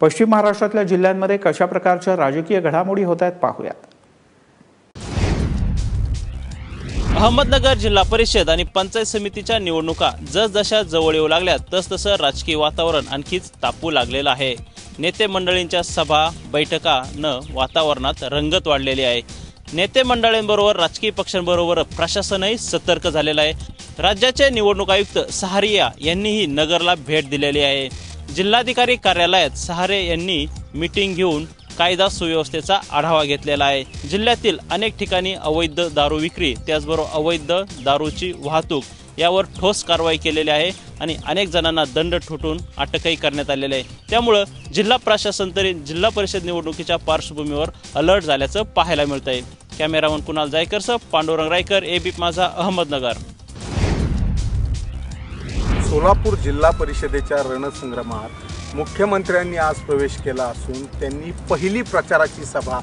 पश्चिम महाराष्ट्रातल्या जिल्ह्यांमध्ये कशा प्रकारच्या राजकीय घडामोडी होत आहेत पाहूयात। अहमदनगर जिल्हा परिषद आणि पंचायत समितीच्या निवडणुका जसजशा जवळ येऊ लागल्यात तसतसं राजकीय वातावरण आणखीच तापू लागलेलं आहे। नेते मंडळींच्या सभा बैठकांना वातावरणात रंगत वाढलेली आहे। नेते मंडळींबरोबर राजकीय पक्षांबरोबर प्रशासनही सतर्क झालेलं आहे। राज्याचे निवडणूक आयुक्त सहारिया यांनीही नगरला भेट दिलेली आहे। जिल्हाधिकारी कार्यालयात सहारे यांनी मीटिंग घेऊन कायदा सुव्यवस्थेचा आढावा घेतलेला आहे। जिल्ह्यातील अनेक ठिकाणी अवैध दारू विक्री त्याचबरोबर अवैध दारूची वाहतूक यावर ठोस कारवाई केलेली आहे आणि अनेक जणांना दंड ठोठून अटकही करण्यात आलेले आहे। त्यामुळे जिल्हा प्रशासन तरी जिल्हा परिषद निवडणुकीच्या पार्श्वभूमीवर अलर्ट झाल्याचं पाहायला मिळतंय। कॅमेरामन कुणाल जायकरसह पांडुरंग रायकर, एबीपी माझा, अहमदनगर। सोलापूर जिल्हा परिषदेच्या रणसंग्रामात मुख्यमंत्र्यांनी आज प्रवेश केला असून त्यांनी पहिली प्रचाराची सभा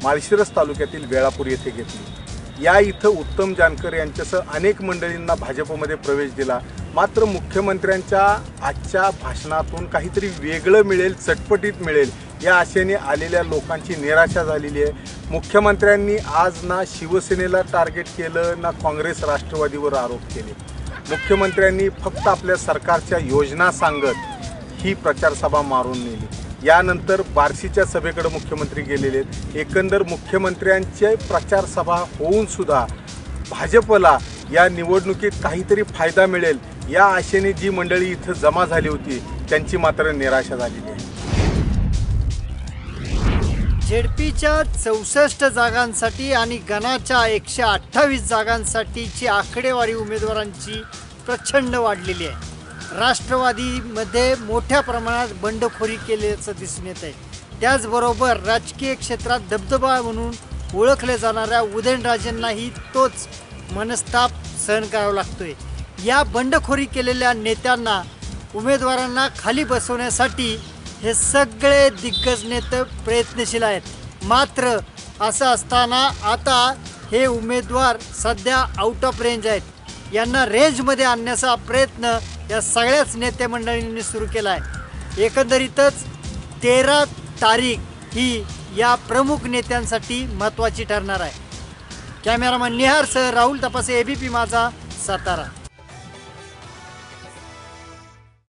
माळशिरस तालुक्यातील वेळापूर येथे घेतली। या इथं उत्तम जानकर यांच्यासह अनेक मंडळींना भाजपमध्ये प्रवेश दिला। मात्र मुख्यमंत्र्यांच्या आजच्या भाषणातून काहीतरी वेगळं मिळेल, चटपटीत मिळेल या आशेने आलेल्या लोकांची निराशा झालेली आहे। मुख्यमंत्र्यांनी आज ना शिवसेनेला टार्गेट केलं ना काँग्रेस राष्ट्रवादीवर आरोप केले। मुख्यमंत्र्यांनी फक्त आपल्या सरकारच्या योजना सांगत ही प्रचार सभा मारून नेली। यानंतर बार्शीच्या सभेकडे मुख्यमंत्री गेलेले आहेत। एकंदर मुख्यमंत्र्यांचे प्रचार सभा होऊन सुद्धा भाजपला या निवडणुकीत काहीतरी फायदा मिळेल या आशेने जी मंडळी इथं जमा झाली होती त्यांची मात्र निराशा झालेली आहे। झेडपीच्या 64 जागांसाठी आणि गणाच्या 128 जागांसाठीची आकडेवारी उमेदवारांची प्रचंड वाढलेली आहे। राष्ट्रवादीमध्ये मोठ्या प्रमाणात बंडखोरी केल्याचं दिसून येत आहे। त्याचबरोबर राजकीय क्षेत्रात दबदबा म्हणून ओळखले जाणाऱ्या उदयनराजेंनाही तोच मनस्ताप सहन करावा लागतोय। या बंडखोरी केलेल्या नेत्यांना उमेदवारांना खाली बसवण्यासाठी हे सगळे दिग्गज नेते प्रयत्नशील आहेत। मात्र असं असताना आता हे उमेदवार सध्या आउट ऑफ रेंज आहेत। यांना रेंजमध्ये आणण्याचा प्रयत्न या सगळ्याच नेते मंडळींनी सुरू केला आहे। एकंदरीतच 13 तारीख ही या प्रमुख नेत्यांसाठी महत्त्वाची ठरणार आहे। कॅमेरामन निहारसह राहुल तपासे, एबीपी माझा, सातारा।